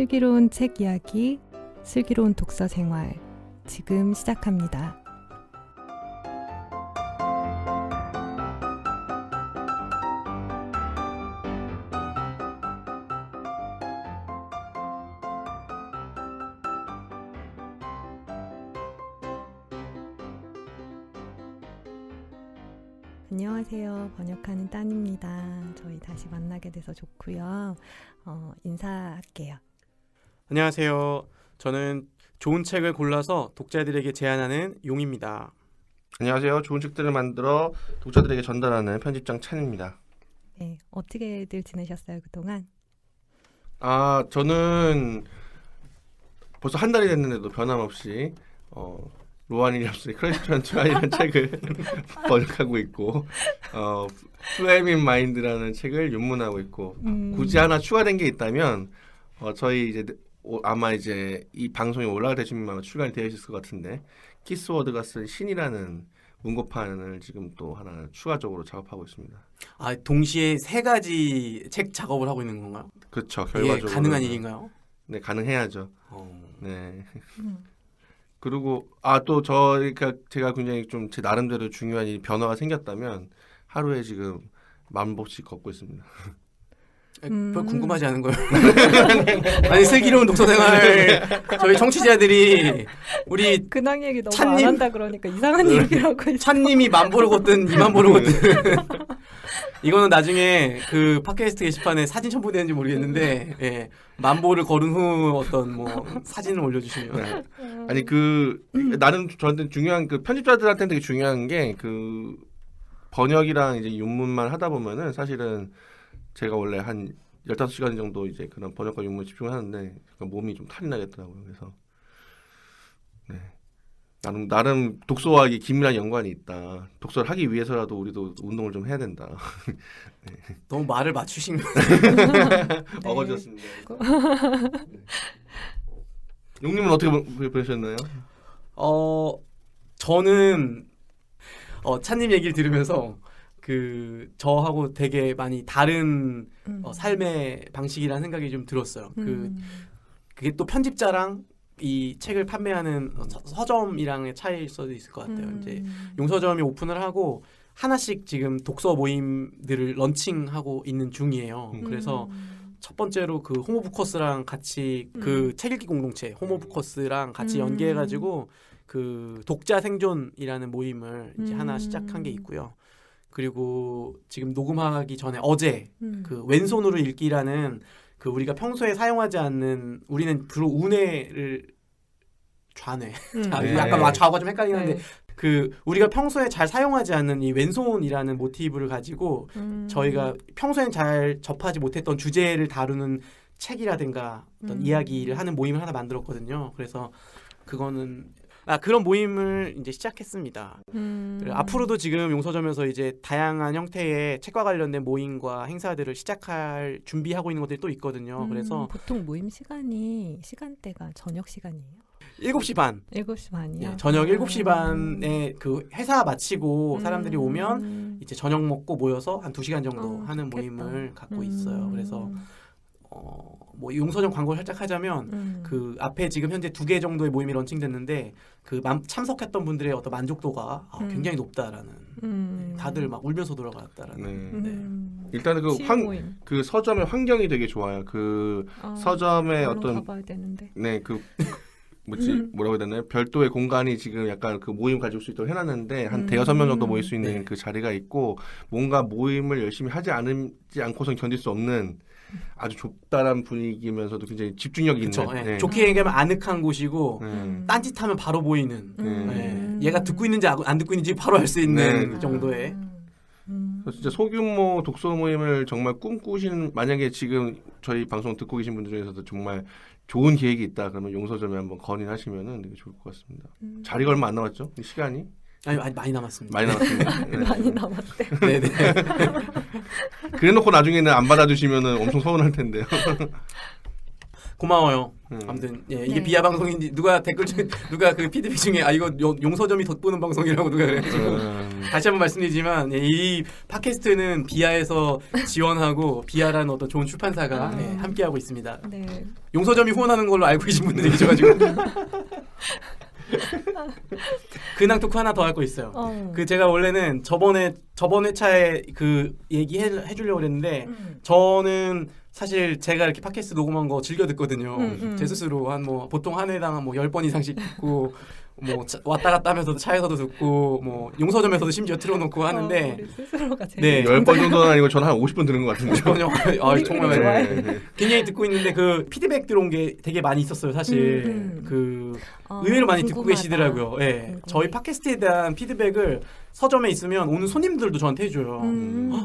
슬기로운 책 이야기, 슬기로운 독서 생활, 지금 시작합니다. 안녕하세요. 번역하는 딴입니다. 저희 다시 만나게 돼서 좋고요. 인사할게요. 안녕하세요. 저는 좋은 책을 골라서 독자들에게 제안하는 용입니다. 안녕하세요. 좋은 책들을 만들어 독자들에게 전달하는 편집장 찬입니다. 네, 어떻게들 지내셨어요, 그동안? 저는 벌써 한 달이 됐는데도 변함없이 로안 윌리엄스의 크래시트란 트라이라는 책을 번역하고 있고 플레밍 마인드라는 책을 입문하고 있고 굳이 하나 추가된 게 있다면 저희 이제 아마 이제 이 방송이 올라갈 때쯤이면 아마 출간이 되어 있을 것 같은데 키스워드가 쓴 신이라는 문고판을 지금 또 하나 추가적으로 작업하고 있습니다. 동시에 세 가지 책 작업을 하고 있는 건가요? 그렇죠. 결과적으로 가능한 일인가요? 네, 가능해야죠. 네. 그리고 또 저희가 제가 굉장히 좀 제 나름대로 중요한 이 변화가 생겼다면 하루에 지금 10,000보씩 걷고 있습니다. 별 궁금하지 않은 거예요. 아니 슬기로운 독서생활 저희 청취자들이 우리 근황 얘기 너무 찬님. 안 한다 그러니까 이상한 얘기라고 있어. 찬님이 10,000보를 걷든 20,000보를 걷든 이거는 나중에 그 팟캐스트 게시판에 사진 첨부되는지 모르겠는데 10,000보를 걸은 후 어떤 사진을 올려주시면 네. 아니 나는 저한테 중요한 그 편집자들한테는 되게 중요한 게 그 번역이랑 이제 윤문만 하다 보면은 사실은 제가 원래 한 15시간 정도 이제 그런 번역과 윤문 집중을 하는데 몸이 좀 탈이 나겠더라고요. 그래서 네. 나름 독서와 이게 긴밀한 연관이 있다. 독서를 하기 위해서라도 우리도 운동을 좀 해야 된다. 네. 너무 말을 맞추신 거 네. 어거졌습니다. 용님은 어떻게 보셨나요? 저는 찬님 얘기를 들으면서 저하고 되게 많이 다른 삶의 방식이라는 생각이 좀 들었어요. 그게 또 편집자랑 이 책을 판매하는 서점이랑의 차이일 수도 있을 것 같아요. 이제 용서점이 오픈을 하고 하나씩 지금 독서 모임들을 런칭하고 있는 중이에요. 그래서 첫 번째로 그 호모부커스랑 같이 그 책 읽기 공동체 호모부커스랑 같이 연계해가지고 그 독자 생존이라는 모임을 이제 하나 시작한 게 있고요. 그리고 지금 녹음하기 전에 어제 그 왼손으로 읽기라는 그 우리가 평소에 사용하지 않는 우리는 주로 우뇌를 좌뇌 약간 좌우가 좀 헷갈리는데 그 우리가 평소에 잘 사용하지 않는 이 왼손이라는 모티브를 가지고 저희가 평소엔 잘 접하지 못했던 주제를 다루는 책이라든가 어떤 이야기를 하는 모임을 하나 만들었거든요. 그래서 그거는 그런 모임을 이제 시작했습니다. 앞으로도 지금 용서점에서 이제 다양한 형태의 책과 관련된 모임과 행사들을 시작할 준비하고 있는 것들이 또 있거든요. 그래서 보통 모임 시간대가 저녁 시간이에요? 7시 반. 7시 반이요? 저녁 7시 반에 그 회사 마치고 사람들이 오면 이제 저녁 먹고 모여서 한 2시간 정도 하는 좋겠다. 모임을 갖고 있어요. 그래서 용서점 광고를 살짝 하자면 그 앞에 지금 현재 2개 정도의 모임이 런칭됐는데 그 참석했던 분들의 어떤 만족도가 굉장히 높다라는 다들 막 울면서 돌아갔다라는. 일단은 그 서점의 환경이 되게 좋아요. 그 서점의 어떤 가봐야 되는데. 뭐라고 해야 되나요? 별도의 공간이 지금 약간 그 모임 가질 수 있도록 해놨는데 한 대여섯 명 정도 모일 수 있는 그 자리가 있고 뭔가 모임을 열심히 하지 않고선 견딜 수 없는 아주 좁다란 분위기면서도 굉장히 집중력이 있는. 좋게 얘기하면 아늑한 곳이고 딴짓하면 바로 보이는. 얘가 듣고 있는지 안 듣고 있는지 바로 알 수 있는 정도의. 그래서 진짜 소규모 독서 모임을 정말 꿈꾸시는 만약에 지금 저희 방송 듣고 계신 분들 중에서도 정말 좋은 계획이 있다 그러면 용서점에 한번 건의하시면은 되게 좋을 것 같습니다. 자리가 얼마 안 남았죠? 시간이? 아니 많이 남았습니다. 많이 남았습니다. 네. 많이 남았대. 네네. 그래놓고 나중에는 안 받아주시면은 엄청 서운할 텐데요. 고마워요. 아무튼 예, 이게 네. 비하 방송인지 누가 댓글 중에 누가 그 피드백 중에 아 이거 용서점이 돋보는 방송이라고 누가 그래가지고 다시 한번 말씀드리지만 예, 이 팟캐스트는 비하에서 지원하고 비하라는 어떤 좋은 출판사가 예, 함께하고 있습니다. 네. 용서점이 후원하는 걸로 알고 계신 분들이 계셔가지고 근황 토크 하나 더 할 거 있어요. 그 제가 원래는 저번 회차에 그 얘기 해주려고 그랬는데 저는 사실 제가 이렇게 팟캐스트 녹음한 거 즐겨 듣거든요. 제 스스로 한 뭐 보통 한 회당 뭐 10번 이상씩 듣고 뭐 왔다 갔다 하면서도 차에서도 듣고 뭐 용서점에서도 심지어 틀어놓고 하는데 우리 스스로가 네. 10번 정도는 아니고 저는 한 50번 들은 것 같은데. 전혀 아 정말 네. 굉장히 듣고 있는데 그 피드백 들어온 게 되게 많이 있었어요. 사실 그 의외로 많이 듣고 계시더라고요. 예. 네. 저희 팟캐스트에 대한 피드백을 서점에 있으면 오는 손님들도 저한테 해줘요.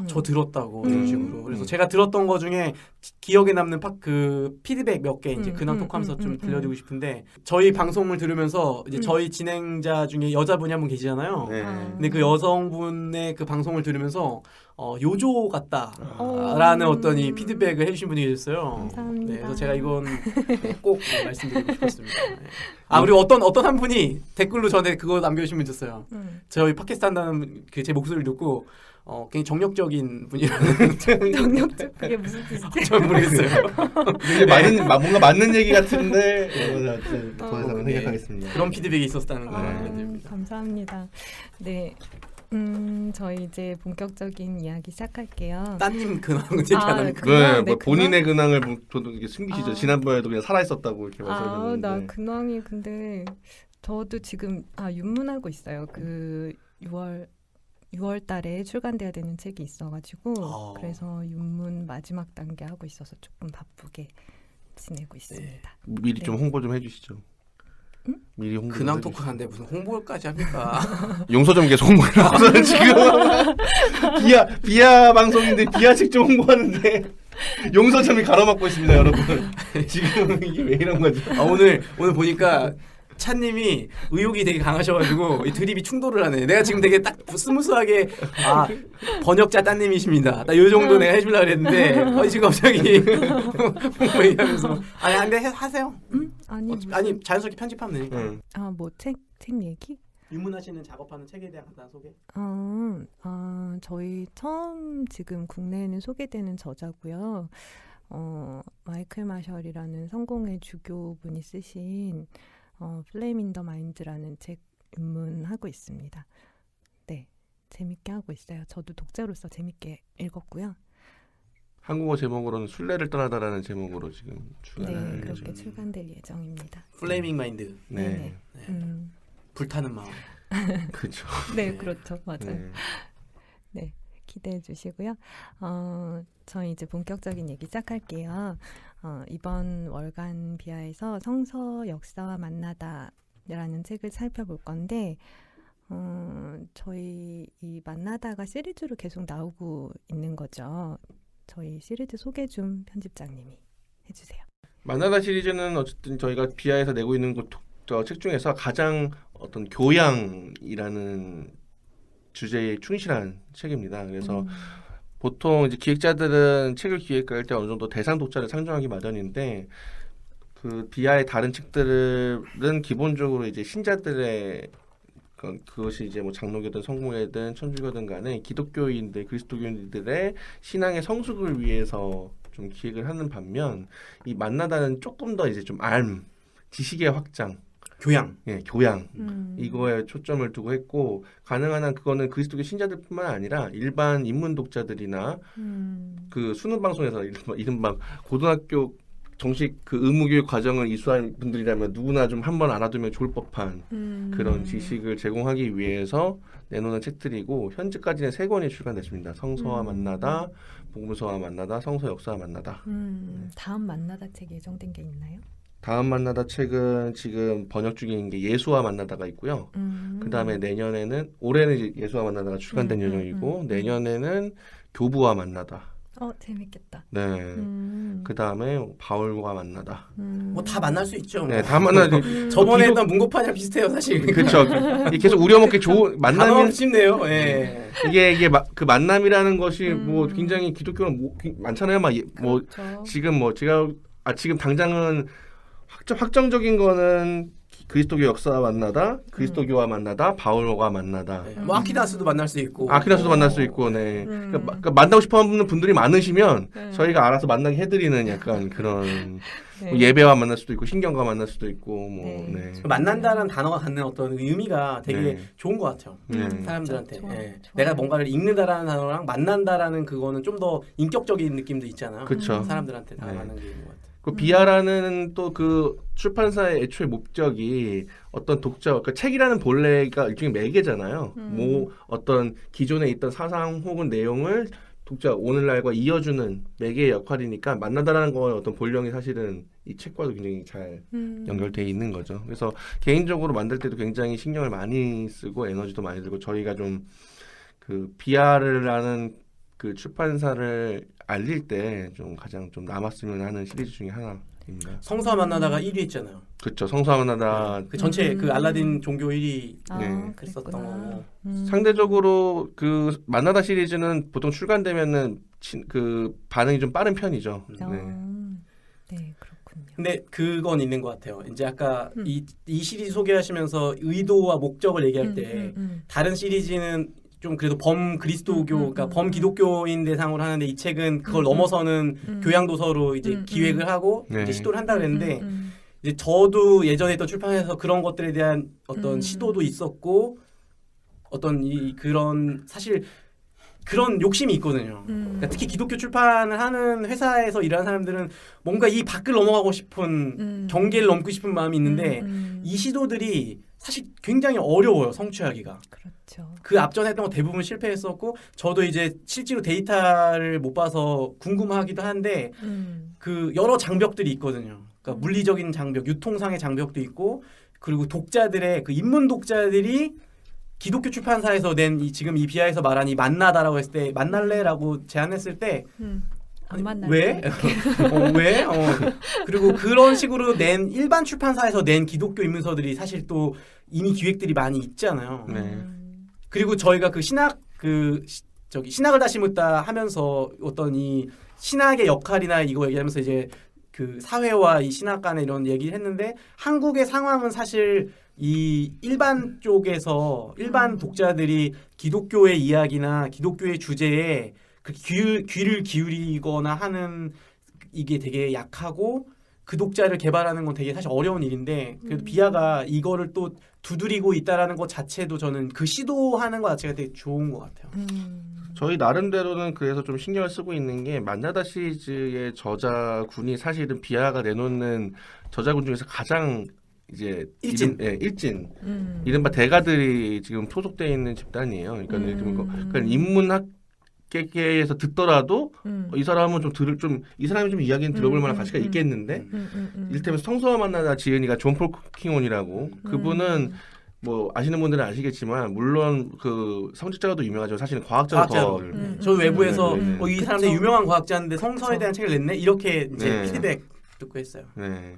저 들었다고 이런 식으로. 그래서 제가 들었던 거 중에 기억에 남는 그 피드백 몇 개 이제 근황 토크하면서 좀 들려드리고 싶은데 저희 방송을 들으면서 이제 저희 진행자 중에 여자분이 한 분 계시잖아요. 네. 근데 그 여성분의 그 방송을 들으면서 요조 같다라는 어떤 이 피드백을 해주신 분이 계셨어요. 감사합니다. 네, 그래서 제가 이건 꼭 말씀드리고 싶었습니다. 네. 아 그리고 어떤 한 분이 댓글로 저한테 그거 남겨주신 분 있었어요. 저희 팟캐스트 한다는 그 제 목소리를 듣고 굉장히 정력적인 분이라는 정력적 그게 무슨 뜻이지? 전 모르겠어요. 이게 뭔가 맞는 얘기 같은데 더 이상은 네. 생각하겠습니다. 그런 피드백이 있었다는 거 알려드립니다. 감사합니다. 네. 저희 이제 본격적인 이야기 시작할게요. 따님 근황은 얘기 안 합니까? 네, 네, 뭐 본인의 근황을 저도 이게 숨기시죠. 지난번에도 그냥 살아 있었다고 이렇게 나 말씀하셨는데. 근황이 근데 저도 지금 윤문하고 있어요. 그 6월 달에 출간돼야 되는 책이 있어가지고 그래서 윤문 마지막 단계 하고 있어서 조금 바쁘게 지내고 있습니다. 미리 좀 홍보 좀 해주시죠. 미리 홍보. 근황 토크 하는데 무슨 홍보까지 합니까? 용서점 계속 홍보를 하고 지금 비하 방송인데 비하식 좀 홍보하는데 용서점이 가로막고 있습니다, 여러분. 지금 이게 왜 이런 거죠? 오늘 보니까 차님이 의욕이 되게 강하셔가지고 이 드립이 충돌을 하네. 내가 지금 되게 딱 스무스하게 번역자 따님이십니다. 나 요 정도 내가 해주려고 그랬는데 지금 갑자기 뭐 얘기하면서 근데 하세요. 아니 자연스럽게 편집하면 되니까. 뭐 책 얘기? 입문하시는 작업하는 책에 대한 간단한 소개? 저희 처음 지금 국내에는 소개되는 저자고요. 마이클 마셜이라는 성공의 주교분이 쓰신 플레임 인 더 마인드라는 책 입문하고 있습니다. 네, 재밌게 하고 있어요. 저도 독자로서 재밌게 읽었고요. 한국어 제목으로는 순례를 떠나다라는 제목으로 지금 네, 출간할 그렇게 출간될 예정입니다. 플레이밍 마인드. 네. 불타는 마음. 그렇죠. 네, 그렇죠. 맞아요. 네. 네, 기대해 주시고요. 저희 이제 본격적인 얘기 시작할게요. 이번 월간 비하에서 성서 역사와 만나다라는 책을 살펴볼 건데 저희 이 만나다가 시리즈로 계속 나오고 있는 거죠. 저희 시리즈 소개 좀 편집장님이 해주세요. 만나다 시리즈는 어쨌든 저희가 비하에서 내고 있는 책 중에서 가장 어떤 교양이라는 주제에 충실한 책입니다. 그래서 보통 이제 기획자들은 책을 기획할 때 어느 정도 대상 독자를 상정하기 마련인데 그 비하의 다른 책들은 기본적으로 이제 신자들의 그것이 이제 뭐 장로교든 성공회든 천주교든 간에 기독교인들 그리스도교인들의 신앙의 성숙을 위해서 좀 기획을 하는 반면 이 만나다는 조금 더 이제 좀 지식의 확장 교양. 교양 이거에 초점을 두고 했고 가능한 한 그거는 그리스도교 신자들뿐만 아니라 일반 입문 독자들이나 그 수능 방송에서 이른바 고등학교 정식 그 의무교육 과정을 이수한 분들이라면 누구나 좀 한번 알아두면 좋을 법한 그런 지식을 제공하기 위해서 내놓는 책들이고 현재까지는 3권이 출간됐습니다. 성서와 만나다, 복음서와 만나다, 성서 역사와 만나다. 다음 만나다 책 예정된 게 있나요? 다음 만나다 책은 지금 번역 중인 게 예수와 만나다가 있고요. 그 다음에 내년에는 올해는 이제 예수와 만나다가 출간된 예정이고 내년에는 교부와 만나다. 재밌겠다. 네. 그 다음에 바울과 만나다. 뭐 다 만날 수 있죠. 네, 다 만나지. 저번에 했던 문고판이랑 비슷해요, 사실. 그렇죠. 계속 우려먹기 좋은 만남이 싶네요. 예. 그 만남이라는 것이 뭐 굉장히 기독교는 많잖아요. 뭐 그렇죠. 지금 뭐 제가 지금 당장은 확정적인 거는 그리스도교 역사와 만나다, 그리스도교와 만나다, 바울과 만나다. 네. 뭐 아퀴나스도 만날 수 있고. 아퀴나스도 만날 수 있고, 네. 그러니까 만나고 싶어하는 분들이 많으시면 저희가 알아서 만나게 해드리는 약간 그런 뭐 예배와 만날 수도 있고, 신경과 만날 수도 있고, 뭐. 네. 만난다는 단어가 갖는 어떤 의미가 되게 네. 좋은 것 같아요. 네. 사람들한테. 좋아, 예. 좋아. 내가 뭔가를 읽는다라는 단어랑 만난다라는 그거는 좀 더 인격적인 느낌도 있잖아요. 그쵸. 사람들한테 다 네. 맞는 게 있는 것 같아요. 그 비아라는 또 그 출판사의 애초의 목적이 어떤 독자, 그러니까 책이라는 본래가 일종의 매개잖아요. 뭐 어떤 기존에 있던 사상 혹은 내용을 독자 오늘날과 이어주는 매개의 역할이니까 만나다라는 건 어떤 본령이 사실은 이 책과도 굉장히 잘 연결돼 있는 거죠. 그래서 개인적으로 만들 때도 굉장히 신경을 많이 쓰고 에너지도 많이 들고 저희가 좀 그 비아라는 그 출판사를 알릴 때 좀 가장 좀 남았으면 하는 시리즈 중에 하나입니다. 성서와 만나다가 1위 했잖아요. 그렇죠. 성사만하다. 그 전체 그 알라딘 종교 1위 네. 했었던 그랬구나. 거고. 상대적으로 그 만나다 시리즈는 보통 출간되면은 그 반응이 좀 빠른 편이죠. 네. 네, 그렇군요. 근데 그건 있는 것 같아요. 이제 아까 이 시리즈 소개하시면서 의도와 목적을 얘기할 때 다른 시리즈는 좀 그래도 범 그리스도교, 그러니까 범 기독교인 대상으로 하는데 이 책은 그걸 넘어서는 교양 도서로 이제 기획을 하고 네. 이제 시도를 한다 그랬는데 이제 저도 예전에 있던 출판사에서 그런 것들에 대한 어떤 시도도 있었고 어떤 그런 사실 그런 욕심이 있거든요. 그러니까 특히 기독교 출판을 하는 회사에서 일하는 사람들은 뭔가 이 밖을 넘어가고 싶은 경계를 넘고 싶은 마음이 있는데 이 시도들이 사실 굉장히 어려워요. 성취하기가. 그렇죠. 그 앞전에 했던 거 대부분 실패했었고 저도 이제 실제로 데이터를 못 봐서 궁금하기도 한데 그 여러 장벽들이 있거든요. 그러니까 물리적인 장벽, 유통상의 장벽도 있고 그리고 독자들의 그 입문 독자들이 기독교 출판사에서 낸 지금 이 비하에서 말한 이 만나다라고 했을 때 만날래라고 제안했을 때 안 만날래. 왜? 왜? 그리고 그런 식으로 낸 일반 출판사에서 낸 기독교 입문서들이 사실 또 이미 기획들이 많이 있잖아요. 네. 그리고 저희가 그 신학 신학을 다시 묻다 하면서 어떤 이 신학의 역할이나 이거 얘기하면서 이제 그 사회와 이 신학 간의 이런 얘기를 했는데 한국의 상황은 사실 이 일반 쪽에서 일반 독자들이 기독교의 이야기나 기독교의 주제에 그 귀를 기울이거나 하는 이게 되게 약하고 그 독자를 개발하는 건 되게 사실 어려운 일인데 그래도 비아가 이거를 또 두드리고 있다라는 것 자체도 저는 그 시도하는 것 자체가 되게 좋은 것 같아요. 저희 나름대로는 그래서 좀 신경을 쓰고 있는 게 만나다 시리즈의 저자군이 사실은 비아가 내놓는 저자군 중에서 가장 이제 일진. 일진. 이른바 대가들이 지금 소속되어 있는 집단이에요. 그러니까 예를 들면 그러니까 인문학계에서 듣더라도 이 사람은 이 사람이 좀 이야기는 들어볼 만한 가치가 있겠는데 이를테면 성서와 만나다 지은이가 존 폴 킹온이라고 그분은 뭐 아시는 분들은 아시겠지만 물론 그 성직자가도 유명하지만 사실은 과학자가 더 저 외부에서 네. 이 사람 되게 유명한 과학자인데 성서에 대한 책을 냈네 이렇게 이제 네. 피드백 듣고 했어요. 네.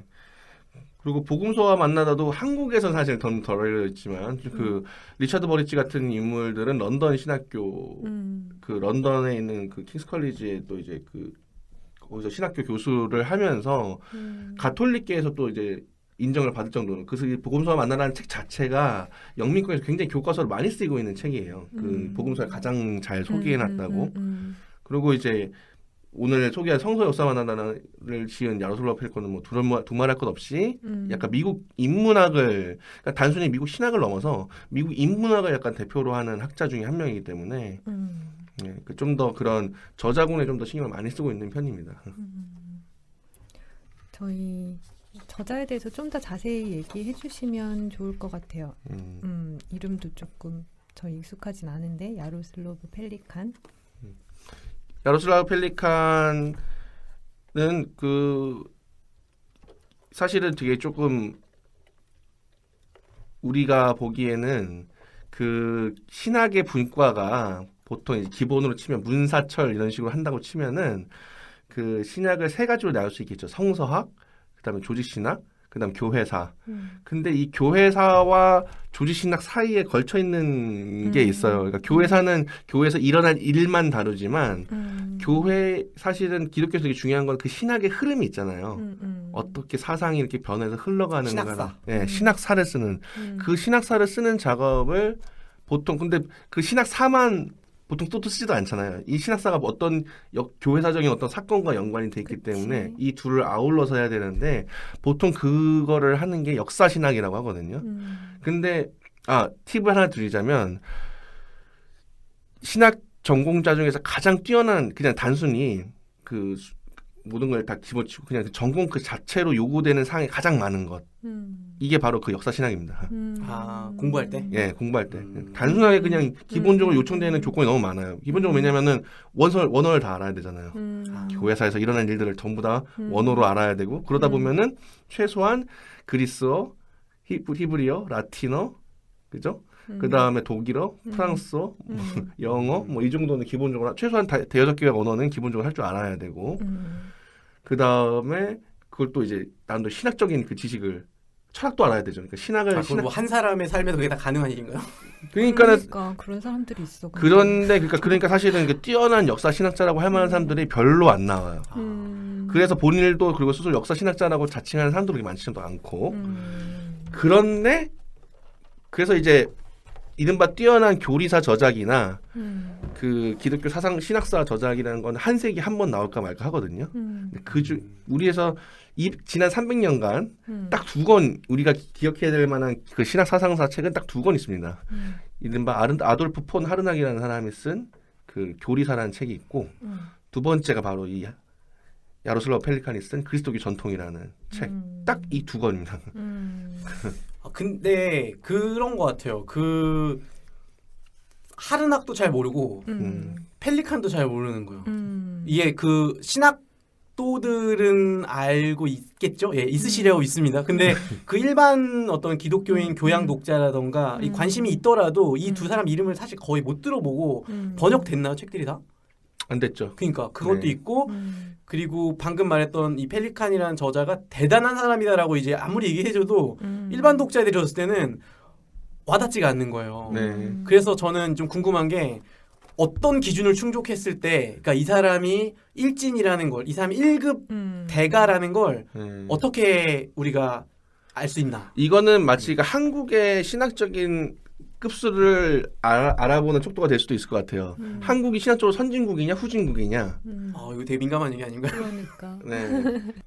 그리고 복음서와 만나다도 한국에서는 사실 덜 알려졌지만 그 리차드 버리치 같은 인물들은 런던 신학교 그 런던에 있는 그 킹스 컬리지에 또 이제 그 거기서 신학교 교수를 하면서 가톨릭계에서 또 이제 인정을 받을 정도로 그래서 이 복음서와 만나라는 책 자체가 영민권에서 굉장히 교과서로 많이 쓰이고 있는 책이에요. 그 복음서를 가장 잘 소개해놨다고. 그리고 이제 오늘 소개한 성서 역사와 만나다를 지은 야로슬라우 펠코는 뭐 두말할 것 없이 약간 미국 인문학을 그러니까 단순히 미국 신학을 넘어서 미국 인문학을 약간 대표로 하는 학자 중에 한 명이기 때문에 네, 좀 더 그런 저자군에 좀 더 신경을 많이 쓰고 있는 편입니다. 저희 저자에 대해서 좀 더 자세히 얘기해 주시면 좋을 것 같아요. 이름도 조금 저 익숙하진 않은데 야로슬로브 펠리칸. 야로슬라우 펠리칸은 그 사실은 되게 조금 우리가 보기에는 그 신학의 분과가 보통 이제 기본으로 치면 문사철 이런 식으로 한다고 치면은 그 신학을 세 가지로 나눌 수 있겠죠. 성서학, 그다음에 조직신학, 그다음 교회사. 근데 이 교회사와 조지 신학 사이에 걸쳐 있는 게 있어요. 그러니까 교회사는 교회에서 일어날 일만 다루지만 교회 사실은 기독교에서 되게 중요한 건 그 신학의 흐름이 있잖아요. 어떻게 사상이 이렇게 변해서 흘러가는 신학사. 네, 신학사를 쓰는 그 신학사를 쓰는 작업을 보통 근데 그 신학사만 보통 또 쓰지도 않잖아요. 이 신학사가 어떤 교회사적인 어떤 사건과 연관이 돼 있기 그치. 때문에 이 둘을 아울러서 해야 되는데 보통 그거를 하는 게 역사신학이라고 하거든요. 근데 팁을 하나 드리자면 신학 전공자 중에서 가장 뛰어난 그냥 단순히 그 모든 걸 다 집어치고 그냥 그 전공 그 자체로 요구되는 사항이 가장 많은 것 이게 바로 그 역사신학입니다. 공부할 때? 예, 공부할 때 단순하게 그냥 기본적으로 요청되는 조건이 너무 많아요. 기본적으로 왜냐면은 원어를 다 알아야 되잖아요. 교회사에서 일어난 일들을 전부 다 원어로 알아야 되고 그러다 보면은 최소한 그리스어, 히브리어, 라틴어, 그죠? 그 다음에 독일어, 프랑스어, 영어, 뭐 이 정도는 기본적으로 최소한 대여섯 개의 언어는 기본적으로 할 줄 알아야 되고, 그 다음에 그걸 또 이제 나름대로 신학적인 그 지식을 철학도 알아야 되죠. 그러니까 신학을 그럼 뭐 한 사람의 삶에서 그게 다 가능한 일인가요? 그러니까 그런 사람들이 있어. 그러니까 사실은 그 뛰어난 역사 신학자라고 할 만한 사람들이 별로 안 나와요. 그래서 본인도 그리고 스스로 역사 신학자라고 자칭하는 사람들이 많지도 않고, 그런데 그래서 이제 이른바 뛰어난 교리사 저작이나 그 기독교 사상 신학사 저작이라는 건 한 세기 한 번 나올까 말까 하거든요. 우리에서 지난 300년간 딱 2권 우리가 기억해야 될 만한 그 신학 사상사 책은 딱 2권 있습니다. 이른바 아돌프 폰 하르낙이라는 사람이 쓴 그 교리사라는 책이 있고 두 번째가 바로 이 야로슬라우 펠리칸이 쓴 그리스도교 전통이라는 책. 딱 이 2권입니다. 근데 그런 것 같아요. 그 하르낙도 잘 모르고 펠리칸도 잘 모르는 거예요. 이게 그 신학도들은 알고 있겠죠? 예, 있으시려고 있습니다. 근데 그 일반 어떤 기독교인 교양 독자라던가 이 관심이 있더라도 이 두 사람 이름을 사실 거의 못 들어보고 번역됐나요? 책들이 다? 안 됐죠. 그러니까 그것도 네. 있고 그리고 방금 말했던 이 펠리칸이라는 저자가 대단한 사람이다라고 이제 아무리 얘기해줘도 일반 독자들이 들었을 때는 와닿지가 않는 거예요. 네. 그래서 저는 좀 궁금한 게 어떤 기준을 충족했을 때, 그러니까 이 사람이 일진이라는 걸, 이 사람이 1급 대가라는 걸 어떻게 우리가 알 수 있나? 이거는 마치 한국의 신학적인 급수를 알아보는 척도가 될 수도 있을 것 같아요. 한국이 신학적으로 선진국이냐 후진국이냐. 이거 되게 민감한 얘기 아닌가요? 그러니까. 네.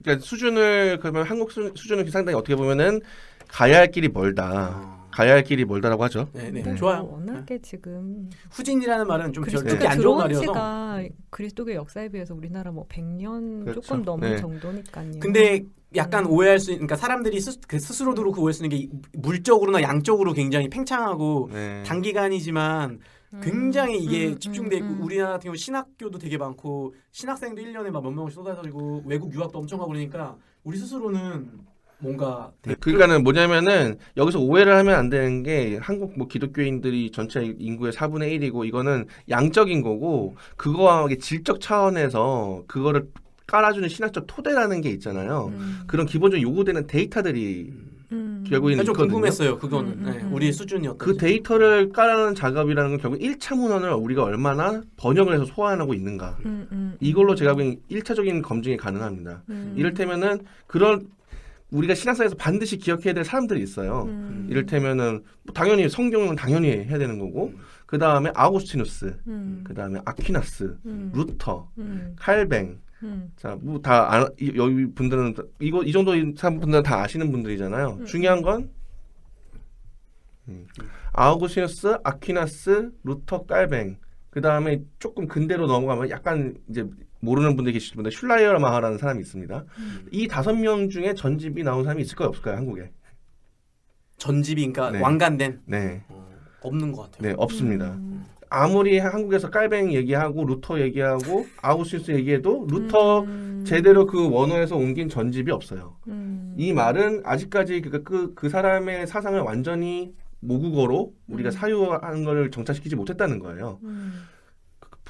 그러니까 수준을 그러면 한국 수준은 상당히 어떻게 보면은 가야 할 길이 멀다. 가야 할 길이 멀다라고 하죠. 네네. 근데 좋아요. 워낙에 지금 후진이라는 말은 좀 그리스도가 듣기 안 좋은 들어온 말이어서. 지가 그리스도교 역사에 비해서 우리나라 뭐 100년 그렇죠. 조금 넘은 네. 정도니까요. 근데 약간 오해할 수, 그러니까 사람들이 스스로도 그렇고 오해할 수 있는 게 물적으로나 양적으로 굉장히 팽창하고 네. 단기간이지만 굉장히 이게 집중돼 있고 우리나라 같은 경우 신학교도 되게 많고 신학생도 1년에 막 몇 명씩 쏟아지고 외국 유학도 엄청 가고 그러니까 우리 스스로는 뭔가 그러니까는 뭐냐면은 여기서 오해를 하면 안 되는 게 한국 뭐 기독교인들이 전체 인구의 4분의 1이고 이거는 양적인 거고 그거와 질적 차원에서 그거를 깔아주는 신학적 토대라는 게 있잖아요. 그런 기본적으로 요구되는 데이터들이 결국에는 좀 있거든요. 궁금했어요. 그거는 네, 우리 수준이었던 그 데이터를 깔아내는 작업이라는 건 결국 1차 문헌을 우리가 얼마나 번역을 해서 소화하고 있는가. 이걸로 제가 보기엔 1차적인 검증이 가능합니다. 이를테면은 그런 우리가 신학사에서 반드시 기억해야 될 사람들이 있어요. 이를테면은 당연히 성경은 당연히 해야 되는 거고 그 다음에 아우구스티누스, 그 다음에 아퀴나스, 루터, 칼뱅. 자, 뭐 다 여기 분들은 이 정도 분들은 다 아시는 분들이잖아요. 중요한 건 아우구스티누스, 아퀴나스, 루터, 칼뱅. 그 다음에 조금 근대로 넘어가면 약간 이제 모르는 분들 계실 텐데 슐라이어마하라는 사람이 있습니다. 이 5명 중에 전집이 나온 사람이 있을까요, 없을까요, 한국에? 전집이 그러니까 네. 완간된 네, 없는 것 같아요. 네 없습니다. 아무리 한국에서 깔뱅 얘기하고 루터 얘기하고 아우구스티누스 얘기해도 루터 제대로 그 원어에서 옮긴 전집이 없어요. 이 말은 아직까지 그 사람의 사상을 완전히 모국어로 우리가 사유하는 걸 정착시키지 못했다는 거예요.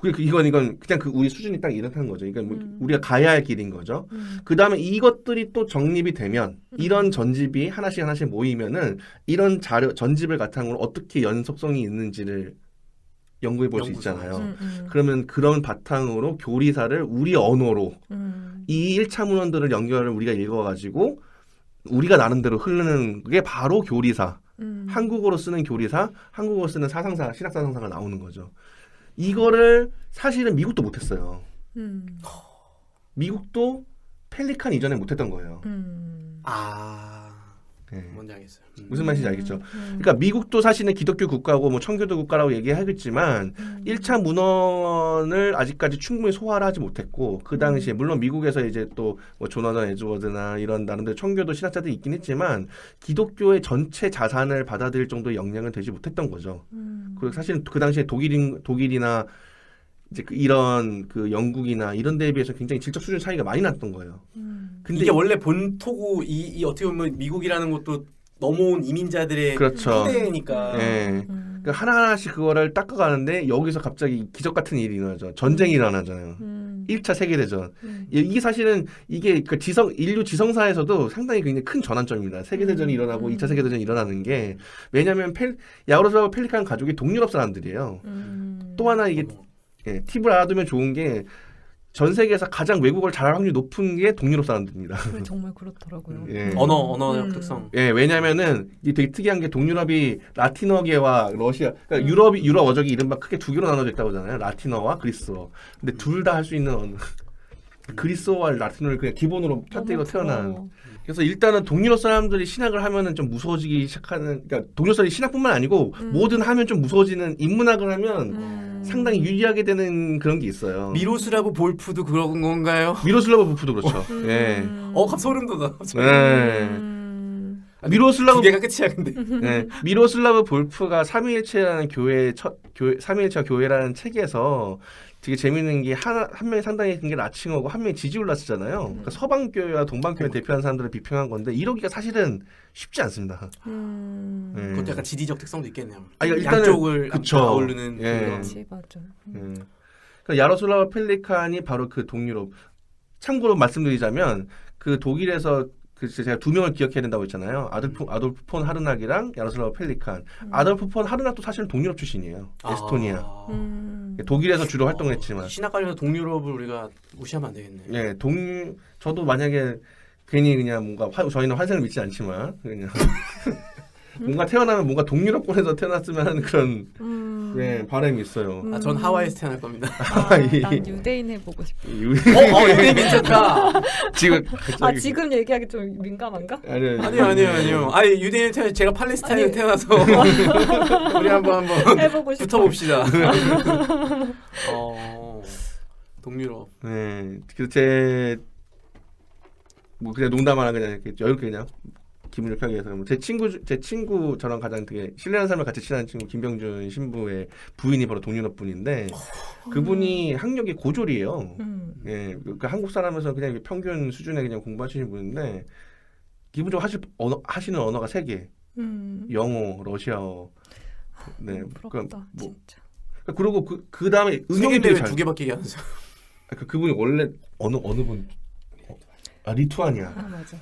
이건 그냥 그 우리 수준이 딱 이렇다는 거죠. 그러니까 뭐 우리가 가야 할 길인 거죠. 그 다음에 이것들이 또 정립이 되면 이런 전집이 하나씩 모이면은 이런 자료 전집을 바탕으로 어떻게 연속성이 있는지를 연구해 볼 수 있잖아요. 그러면 그런 바탕으로 교리사를 우리 언어로 이 1차 문헌들을 연결을 우리가 읽어가지고 우리가 나름대로 흐르는 게 바로 교리사. 한국어로 쓰는 교리사, 한국어로 쓰는 사상사, 신학사상사가 나오는 거죠. 이거를 사실은 미국도 못했어요. 미국도 펠리칸 이전에 못했던 거예요. 네. 뭔지 알겠어요. 무슨 말인지 알겠죠? 그러니까 미국도 사실은 기독교 국가고 뭐 청교도 국가라고 얘기하겠지만 1차 문헌을 아직까지 충분히 소화를 하지 못했고 그 당시에 물론 미국에서 이제 또 뭐 조나단 에즈워드나 이런 나름대로 청교도 신학자들이 있긴 했지만 기독교의 전체 자산을 받아들일 정도의 역량은 되지 못했던 거죠. 그리고 사실은 그 당시에 독일이나 이제 이런 그 영국이나 이런 데에 비해서 굉장히 질적 수준 차이가 많이 났던 거예요. 근데 이게 원래 본토고 이 어떻게 보면 미국이라는 것도 넘어온 이민자들의 그렇죠. 토대니까. 예. 그러니까 하나하나씩 그거를 닦아가는데 여기서 갑자기 기적 같은 일이 일어나죠. 전쟁이 일어나잖아요. 1차 세계대전. 이게 사실은 이게 그 인류 지성사에서도 상당히 굉장히 큰 전환점입니다. 세계대전이 일어나고 2차 세계대전이 일어나는 게 왜냐하면 야로슬라브 펠리칸 가족이 동유럽 사람들이에요. 또 하나 이게 팁을 알아두면 좋은 게 전 세계에서 가장 외국어를 잘할 확률이 높은 게 동유럽 사람들입니다. 정말 그렇더라고요. 언어적 특성. 왜냐면은 이게 되게 특이한 게 동유럽이 라틴어계와 러시아, 그러니까 유럽 어적이 이른바 크게 두 개로 나눠져 있다고 하잖아요. 라틴어와 그리스어. 근데 둘 다 할 수 있는 언어. 그리스어와 라틴어를 그냥 기본으로 터뜨리고 태어난. 그래서 일단은 동유럽 사람들이 신학을 하면은 좀 무서워지기 시작하는, 그러니까 동유럽 사람들이 신학뿐만 아니고 뭐든 하면 좀 무서워지는 인문학을 하면 상당히 유리하게 되는 그런 게 있어요. 미로슬라브 볼프도 그런 건가요? 미로슬라브 볼프도 그렇죠. 예. 갑 소름 돋아. 미로슬라브 두 개가 끝이야 근데. 미로슬라브 볼프가 삼위일체라는 삼위일체 교회라는 책에서 되게 재밌는 게 한 명이 상당히 큰 게 라칭어고 한 명이 지지올라스잖아요. 그러니까 서방교회와 동방교회 대표하는 사람들을 비평한 건데 이러기가 사실은 쉽지 않습니다. 그것도 약간 지리적 특성도 있겠네요. 일단은 양쪽을 그쵸. 아우르는 그렇지, 맞아. 그러니까 야로슬라브 펠리칸이 바로 그 동유럽. 참고로 말씀드리자면 그 독일에서 제가 두 명을 기억해야 된다고 했잖아요. 아돌프 폰 하르낙이랑 야로슬라브 펠리칸. 아돌프 폰 하르낙도 사실은 동유럽 출신이에요. 에스토니아. 독일에서 주로 활동을 했지만. 신학 관련해서 동유럽을 우리가 무시하면 안 되겠네. 저도 만약에 괜히 그냥 뭔가 저희는 환생을 믿지 않지만 그냥 뭔가 태어나면 뭔가 동유럽권에서 태어났으면 하는 그런 바람이 있어요. 전 하와이에서 태어날 겁니다. 난 유대인 해보고 싶어. 유대인 괜찮다. 지금 지금 얘기하기 좀 민감한가? 아니요. 유대인 태어나 제가 팔레스타인에 태어나서 우리 한번 해보고 싶어. 붙어봅시다. 동유럽. 그래서 뭐 그냥 농담 하나 그냥 이렇게 여유롭게 그냥 기분을 펴기 위해서 제 친구 저랑 가장 되게 신뢰하는 사람을 같이 친한 친구 김병준 신부의 부인이 바로 동유럽 분인데 그분이 학력이 고졸이에요. 그러니까 한국 사람에서 그냥 평균 수준의 그냥 공부하시는 분인데 기본적으로 하시는 언어가 3개. 영어, 러시아어. 부럽다, 진짜. 그리고 그 다음에 응용이 되게 2개밖에 얘기하면서. 그분이 원래 어느 분? 리투아니아. 맞아.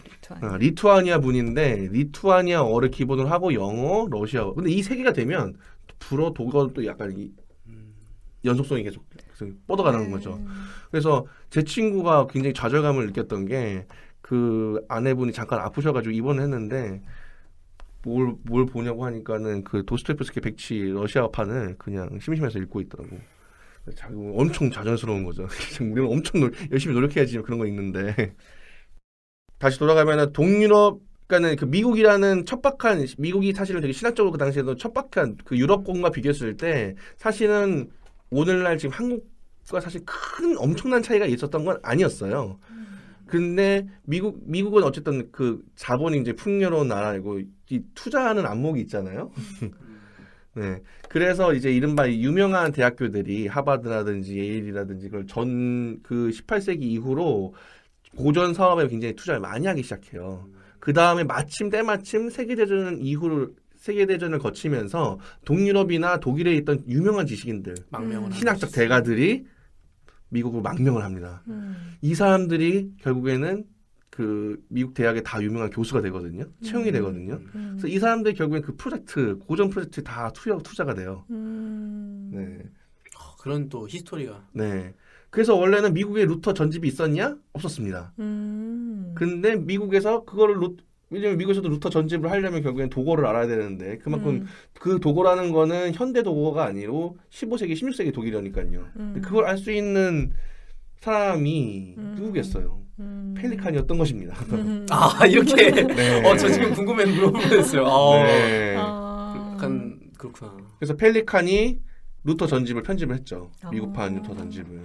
리투아니아 분인데 리투아니아어를 기본으로 하고 영어, 러시아어. 근데 이 3개가 되면 불어, 독어도 약간 연속성이 계속 뻗어가는 거죠. 그래서 제 친구가 굉장히 좌절감을 느꼈던 게 그 아내분이 잠깐 아프셔가지고 입원을 했는데 뭘 보냐고 하니까는 그 도스토옙스키 백치 러시아어판을 그냥 심심해서 읽고 있더라고. 엄청 좌절스러운 거죠. 우리는 엄청 열심히 노력해야지 그런 거 읽는데. 다시 돌아가면은 동유럽, 그러니까는 그 미국이라는 미국이 사실은 되게 신학적으로 그 당시에도 척박한 그 유럽권과 비교했을 때 사실은 오늘날 지금 한국과 사실 큰 엄청난 차이가 있었던 건 아니었어요. 근데 미국은 어쨌든 그 자본이 이제 풍요로운 나라이고 이 투자하는 안목이 있잖아요. 그래서 이제 이른바 유명한 대학교들이 하버드라든지 예일이라든지 그걸 그 18세기 이후로 고전 사업에 굉장히 투자를 많이 하기 시작해요. 그 다음에 때마침 세계대전 이후를 세계대전을 거치면서 동유럽이나 독일에 있던 유명한 지식인들, 망명을 신학적 대가들이 미국으로 망명을 합니다. 이 사람들이 결국에는 그 미국 대학에 다 유명한 교수가 되거든요. 채용이 되거든요. 그래서 이 사람들이 결국엔 그 프로젝트, 고전 프로젝트 다 투자가 돼요. 네. 그런 또 히스토리가. 네. 그래서 원래는 미국에 루터 전집이 있었냐? 없었습니다. 근데 미국에서 그거를 왜냐면 미국에서도 루터 전집을 하려면 결국엔 도거를 알아야 되는데 그만큼 그 도거라는 거는 현대 도거가 아니고 15세기, 16세기 독일이니까요. 그걸 알 수 있는 사람이 누구겠어요? 펠리칸이었던 것입니다. 아 이렇게. 네. 저 지금 궁금해서 물어보겠어요. 네. 약간 그렇구나. 그래서 펠리칸이 루터 전집을 편집을 했죠. 미국판 루터 전집을.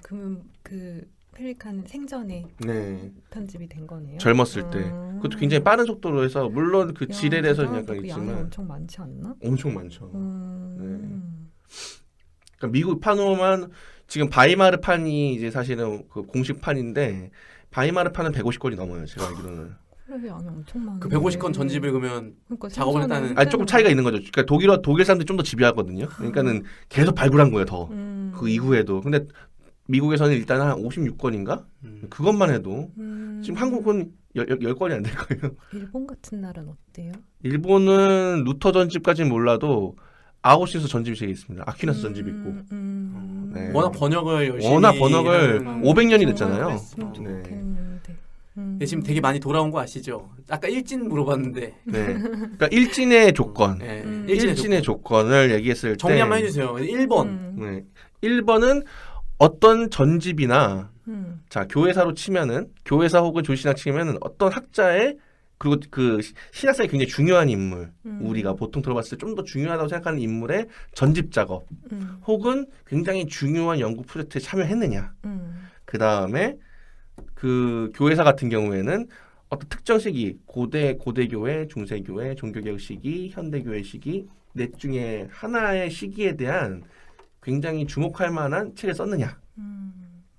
그러면 그 펠리칸은 생전에 네. 편집이 된 거네요. 젊었을 때. 그것도 굉장히 빠른 속도로 해서 물론 그 질에 대해서는 약간 그 양이 있지만 엄청 많지 않나? 엄청 많죠. 네. 그러니까 미국 판으로만 지금 바이마르판이 이제 사실은 그 공식판인데 바이마르판은 150권이 넘어요. 제가 알기로는. 그래 양이 엄청 많아. 그 150권 전집을 그러면 그러니까 작업을 생전에 했다는. 아니 조금 차이가 있는 거죠. 그러니까 독일 사람들이 좀 더 집요하거든요. 그러니까는 계속 발굴한 거예요. 더. 그 이후에도. 근데 미국에서는 일단 한 56권인가? 그것만 해도 지금 한국은 10권이 안 될 거예요. 일본 같은 나라는 어때요? 일본은 루터 전집까지는 몰라도 아우구스티누스 전집이 되게 있습니다. 아퀴나스 전집이 있고. 네. 워낙 번역을 열심히. 워낙 번역을 하는- 500년이 됐잖아요. 그랬으면 네. 좋겠는데. 네, 지금 되게 많이 돌아온 거 아시죠? 아까 일진 물어봤는데. 네. 그러니까 일진의 조건. 네, 일진의 조건을 얘기했을 때 정리 한번 해주세요. 1번. 네. 1번은 어떤 전집이나 자 교회사로 치면은 교회사 혹은 조신학 치면은 어떤 학자의 그리고 그 신학사에 굉장히 중요한 인물 우리가 보통 들어봤을 때 좀 더 중요하다고 생각하는 인물의 전집 작업 혹은 굉장히 중요한 연구 프로젝트에 참여했느냐 그 다음에 그 교회사 같은 경우에는 어떤 특정 시기 고대교회, 중세교회, 종교개혁 시기, 현대교회 시기 넷 중에 하나의 시기에 대한 굉장히 주목할 만한 책을 썼느냐.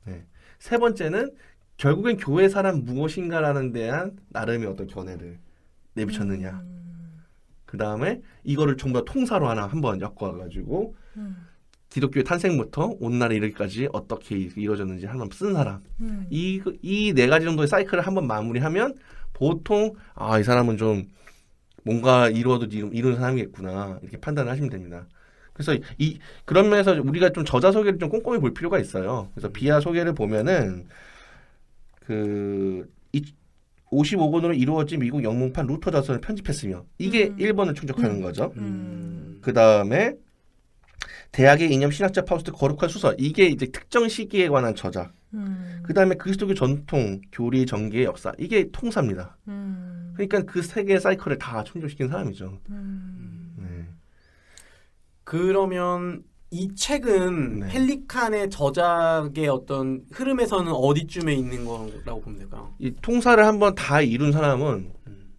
네. 세 번째는 결국엔 교회사란 무엇인가라는 대한 나름의 어떤 견해를 내비쳤느냐. 그 다음에 이거를 전부 다 통사로 하나 한번 엮어가지고 기독교의 탄생부터 오늘날에 이르기까지 어떻게 이루어졌는지 한번 쓴 사람. 이 네 가지 정도의 사이클을 한번 마무리하면 보통 이 사람은 좀 뭔가 이루는 사람이겠구나 이렇게 판단을 하시면 됩니다. 그래서 그런 면에서 우리가 좀 저자 소개를 좀 꼼꼼히 볼 필요가 있어요. 그래서 비하 소개를 보면은 그 55권으로 이루어진 미국 영문판 루터 자서를 편집했으며 이게 1번을 충족하는 거죠. 그 다음에 대학의 이념 신학자 파우스트 거룩한 수서 이게 이제 특정 시기에 관한 저작. 그 다음에 그리스도교 전통 교리 전개의 역사 이게 통사입니다. 그러니까 그 세 개의 사이클을 다 충족시킨 사람이죠. 네. 그러면 이 책은 네. 펠리칸의 저작의 어떤 흐름에서는 어디쯤에 있는 거라고 보면 될까요? 이 통사를 한번 다 이룬 사람은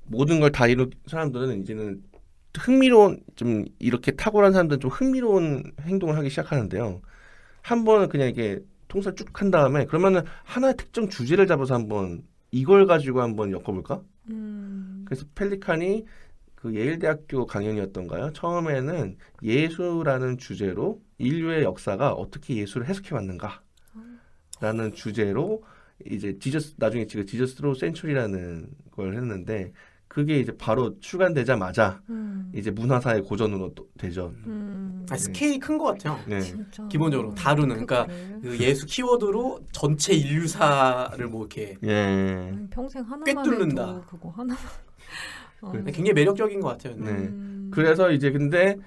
모든 걸 다 이룬 사람들은 이제는 흥미로운 좀 이렇게 탁월한 사람들은 좀 흥미로운 행동을 하기 시작하는데요. 한 번은 그냥 이게 통사를 쭉 한 다음에 그러면은 하나의 특정 주제를 잡아서 한번 이걸 가지고 한번 엮어볼까? 그래서 펠리칸이 그 예일대학교 강연이었던가요? 처음에는 예수라는 주제로 인류의 역사가 어떻게 예수를 해석해왔는가 라는 주제로 이제 나중에 지금 지저스로 센츄리라는 걸 했는데 그게 이제 바로 출간되자마자 이제 문화사의 고전으로 또 되죠. 스케일이 큰 것 같아요. 네. 진짜. 기본적으로 다루는 그러니까 그 예수 키워드로 전체 인류사를 뭐 이렇게 예. 평생 하나만 꿰뚫는다. 해도 그거 하나만. 굉장히 매력적인 것 같아요. 네. 그래서 이제 근데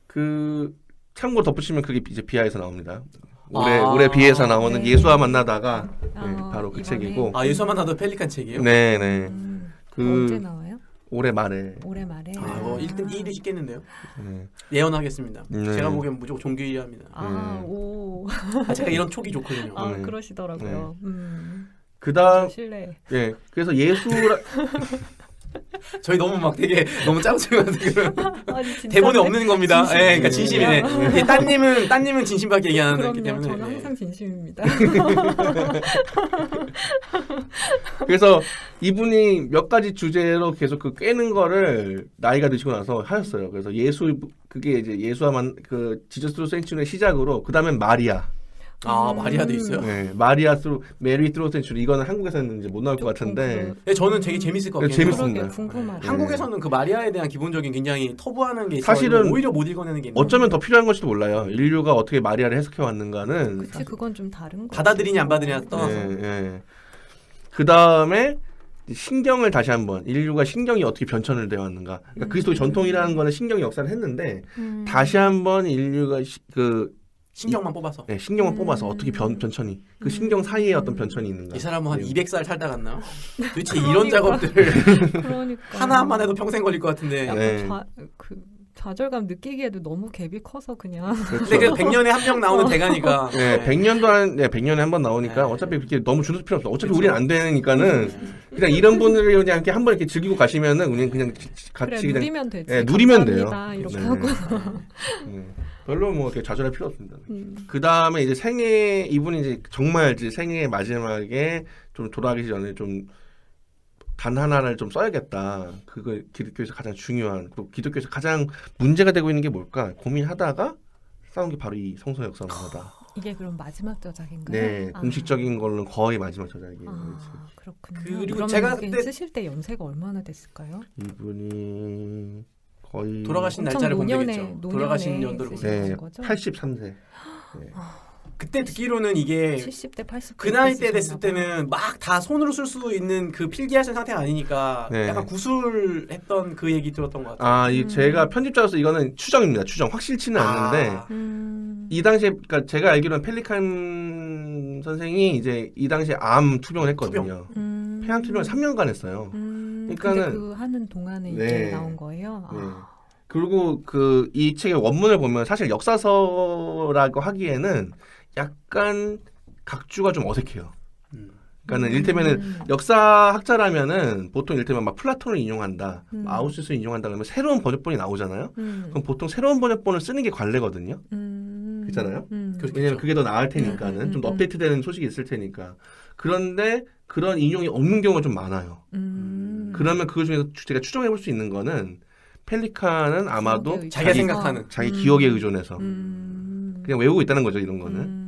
그 참고 덧붙이면 그게 이제 비하에서 나옵니다. 올해 비하에서 나오는 네. 예수와 만나다가 네, 바로 그 이번에. 책이고. 예수만 나도 펠리칸 책이에요? 네네. 언제 나와요? 올해 말에. 올해 말에. 뭐 1등 1위 찍겠는데요? 네. 예언하겠습니다. 네. 제가 보기엔 무조건 종교 1위 합니다. 오. 제가 이런 촉이 좋거든요. 네. 그러시더라고요. 그다음 신뢰. 예. 그래서 예수라 저희 너무 막 되게 너무 짜증나서 아니, 진짜인데? 대본에 없는 겁니다. 예, 그러니까 진심이네. 진심이에요. 예, 따님은 진심밖에 얘기 안 하기 그럼요. 때문에. 저는 예. 항상 진심입니다. 그래서 이분이 몇 가지 주제로 계속 그 꿰는 거를 나이가 드시고 나서 하셨어요. 그래서 그게 이제 예수와 그 지저스 트루 센츄리의 시작으로 그 다음엔 마리아. 마리아도 있어요. 네, 메리 트루 센츄리 이거는 한국에서는 이제 못 나올 것 같은데. 네, 저는 되게 재밌을 것 같아요. 재밌습니다. 궁금하다. 한국에서는 그 마리아에 대한 기본적인 굉장히 터부하는 게 있어서 사실은 오히려 못 읽어내는 게 있는 어쩌면 더 필요한 걸지도 몰라요. 인류가 어떻게 마리아를 해석해 왔는가는 그치, 그건 좀 다른 거. 받아들이냐 안 받아들이냐 떠나서. 그 다음에 신경을 다시 한번 인류가 신경이 어떻게 변천을 되어 왔는가. 그러니까 그리스도의 전통이라는 거는 신경의 역사를 했는데 다시 한번 인류가 신경만 뽑아서. 신경을 뽑아서 어떻게 변천이 그 신경 사이에 어떤 변천이 있는가. 이 사람은 한 네. 200살 살다 갔나? 도대체 그러니까. 이런 작업들을 그러니까. 하나만 해도 평생 걸릴 것 같은데. 약간 네. 좌절감 느끼기에도 너무 갭이 커서 그냥. 근데 그 100년에 한 명 나오는 대가니까. 네, 100년에 한 번 나오니까 네. 어차피 그렇게 너무 주눅 필요 없어. 어차피 그렇죠. 우리는 안 되니까는 그냥 이런 분들을 그냥 이렇게 한번 이렇게 즐기고 가시면은 우리는 그냥 같이 그래, 그냥 누리면 되지. 네, 누리면 돼요. 감사합니다, 이렇게 네. 하고. 별로 뭐 이렇게 좌절할 필요 없습니다. 그 다음에 이제 이분이 이제 정말 이제 생애 마지막에 좀 돌아가기 전에 좀 단 하나를 좀 써야겠다. 그거 기독교에서 가장 중요한, 그리고 기독교에서 가장 문제가 되고 있는 게 뭘까 고민하다가 싸운 게 바로 이 성서 역사 문화다. 이게 그럼 마지막 저작인가요? 네, 공식적인 걸로는 거의 마지막 저작이에요. 그렇군요. 그리고 그러면 제가 이게 그때 쓰실 때 연세가 얼마나 됐을까요? 이분이 거의 돌아가신 엄청 날짜를 보면 노년에- 되겠죠. 돌아가신 연도를 쓰신 보면. 네, 거죠? 83세. 네. 그때 듣기로는 이게 70대 80대 그 나이 때 됐을 때는 막 다 손으로 쓸 수 있는 그 필기하신 상태가 아니니까 네. 약간 구술했던 그 얘기 들었던 것 같아요. 제가 편집자로서 이거는 추정입니다. 추정. 확실치는 않는데 이 당시에 그러니까 제가 알기로는 펠리칸 선생이 이제 이 당시에 암 투병을 했거든요. 폐암 투병을 3년간 했어요. 그러니까는 그러니까는- 그 하는 동안에 네. 이게 나온 거예요. 네. 그리고 이 책의 원문을 보면 사실 역사서라고 하기에는 약간 각주가 좀 어색해요. 그러니까는 일테면은 역사학자라면은 보통 일테면 막 플라톤을 인용한다, 아우슈스를 인용한다 그러면 새로운 번역본이 나오잖아요. 그럼 보통 새로운 번역본을 쓰는 게 관례거든요. 그렇잖아요. 왜냐면 그게 더 나을 테니까는 좀 더 업데이트되는 소식이 있을 테니까. 그런데 그런 인용이 없는 경우가 좀 많아요. 그러면 그것 중에서 제가 추정해 볼 수 있는 거는 펠리칸은 아마도 기억에 자기가 생각하는 자기 기억에 의존해서 그냥 외우고 있다는 거죠, 이런 거는.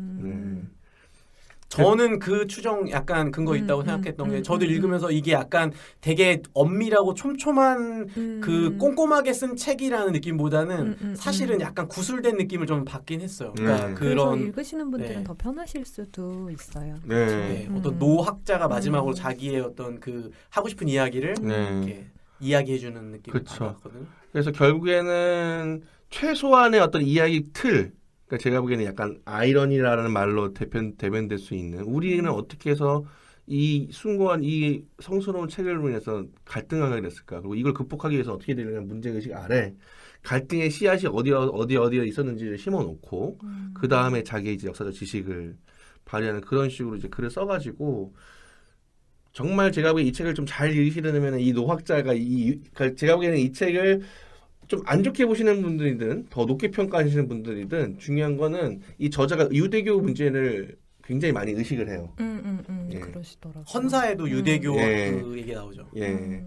저는 그 추정 약간 근거 있다고 생각했던 게 저도 읽으면서 이게 약간 되게 엄밀하고 촘촘한 그 꼼꼼하게 쓴 책이라는 느낌보다는 사실은 약간 구술된 느낌을 좀 받긴 했어요. 그러니까 그래서 그런 읽으시는 분들은 네. 더 편하실 수도 있어요. 네, 어떤 노학자가 마지막으로 자기의 어떤 그 하고 싶은 이야기를 이렇게 이야기해주는 느낌을 그쵸. 받았거든요. 그래서 결국에는 최소한의 어떤 이야기 틀, 그러니까 제가 보기에는 약간 아이러니라는 말로 대변될 수 있는 우리는 어떻게 해서 이 숭고한 이 성스러운 책을 인해서 갈등하게 됐을까, 그리고 이걸 극복하기 위해서 어떻게 되느냐 문제의식 아래 갈등의 씨앗이 어디에 있었는지를 심어놓고 그 다음에 자기 이제 역사적 지식을 발휘하는 그런 식으로 이제 글을 써가지고 정말 제가 보기에 이 책을 좀 잘 읽으시려면 이 노학자가 그러니까 제가 보기에는 이 책을 좀 안 좋게 보시는 분들이든 더 높게 평가하시는 분들이든 중요한 거는 이 저자가 유대교 문제를 굉장히 많이 의식을 해요. 예. 그러시더라고요. 헌사에도 유대교 예. 그 얘기 나오죠. 예.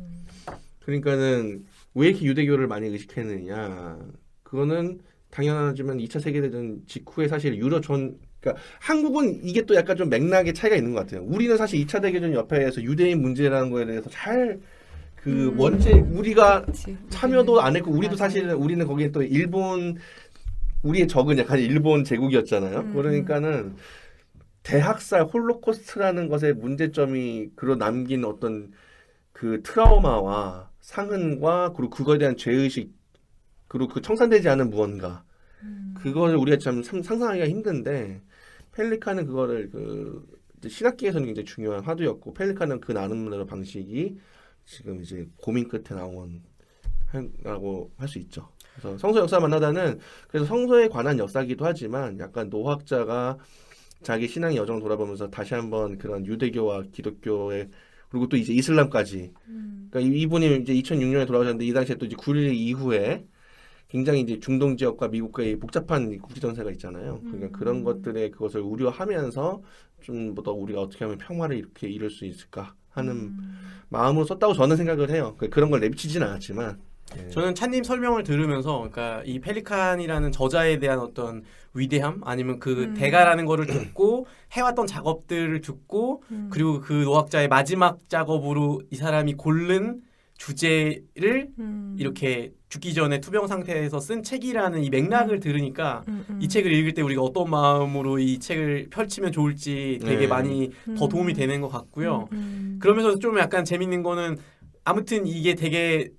그러니까는 왜 이렇게 유대교를 많이 의식했느냐? 그거는 당연하지만 2차 세계대전 직후에 사실 그러니까 한국은 이게 또 약간 좀 맥락의 차이가 있는 것 같아요. 우리는 사실 2차 대전 옆에서 유대인 문제라는 거에 대해서 잘 원체 우리가 그치. 참여도 안 했고 우리도 맞아요. 사실은 우리는 거기에 또 우리의 적은 약간 일본 제국이었잖아요. 그러니까는 대학살 홀로코스트라는 것의 문제점이 남긴 어떤 그 트라우마와 상흔과 그리고 그거에 대한 죄의식 그리고 그 청산되지 않은 무언가 그거를 우리가 참 상상하기가 힘든데 펠리칸은 그거를 이제 신학계에서는 굉장히 중요한 화두였고 펠리칸은 그 나름대로 방식이 지금 이제 고민 끝에 나온다고 할 수 있죠. 그래서 성서 역사 만나다는 그래서 성서에 관한 역사기도 하지만 약간 노학자가 자기 신앙의 여정을 돌아보면서 다시 한번 그런 유대교와 기독교의 그리고 또 이제 이슬람까지. 그러니까 이분이 이제 2006년에 돌아가셨는데 이 당시에 또 이제 9.11 이후에 굉장히 이제 중동 지역과 미국과의 복잡한 국제 정세가 있잖아요. 그러니까 그런 것들에 그것을 우려하면서 좀 더 우리가 어떻게 하면 평화를 이렇게 이룰 수 있을까 하는 마음으로 썼다고 저는 생각을 해요. 그런 걸 내비치지는 않았지만. 예. 저는 찬님 설명을 들으면서 그러니까 이 펠리칸이라는 저자에 대한 어떤 위대함 아니면 그 대가라는 거를 듣고 해왔던 작업들을 듣고 그리고 그 노학자의 마지막 작업으로 이 사람이 고른 주제를 이렇게 죽기 전에 투병 상태에서 쓴 책이라는 이 맥락을 들으니까 이 책을 읽을 때 우리가 어떤 마음으로 이 책을 펼치면 좋을지 되게 네. 많이 더 도움이 되는 것 같고요. 그러면서 좀 약간 재밌는 거는 아무튼 이게 되게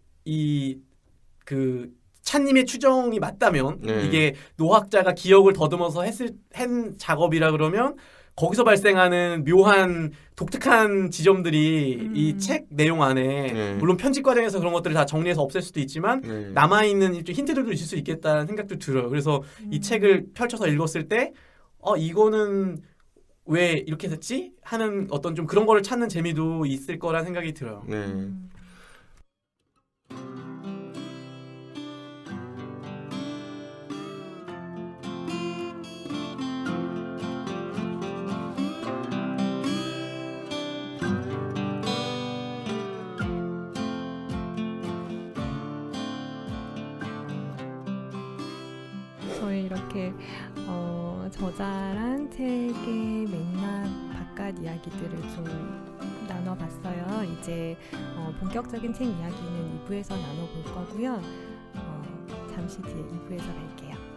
그 찬님의 추정이 맞다면 네. 이게 노학자가 기억을 더듬어서 한 작업이라 그러면 거기서 발생하는 묘한 독특한 지점들이 이 책 내용 안에 네. 물론 편집 과정에서 그런 것들을 다 정리해서 없앨 수도 있지만 네. 남아있는 일종의 힌트들도 있을 수 있겠다는 생각도 들어요. 그래서 이 책을 펼쳐서 읽었을 때 이거는 왜 이렇게 됐지? 하는 어떤 좀 그런 거를 찾는 재미도 있을 거란 생각이 들어요. 네. 저희 이렇게 저자랑 책의 맥락 바깥 이야기들을 좀 나눠봤어요. 이제 본격적인 책 이야기는 2부에서 나눠볼 거고요. 잠시 뒤에 2부에서 뵐게요.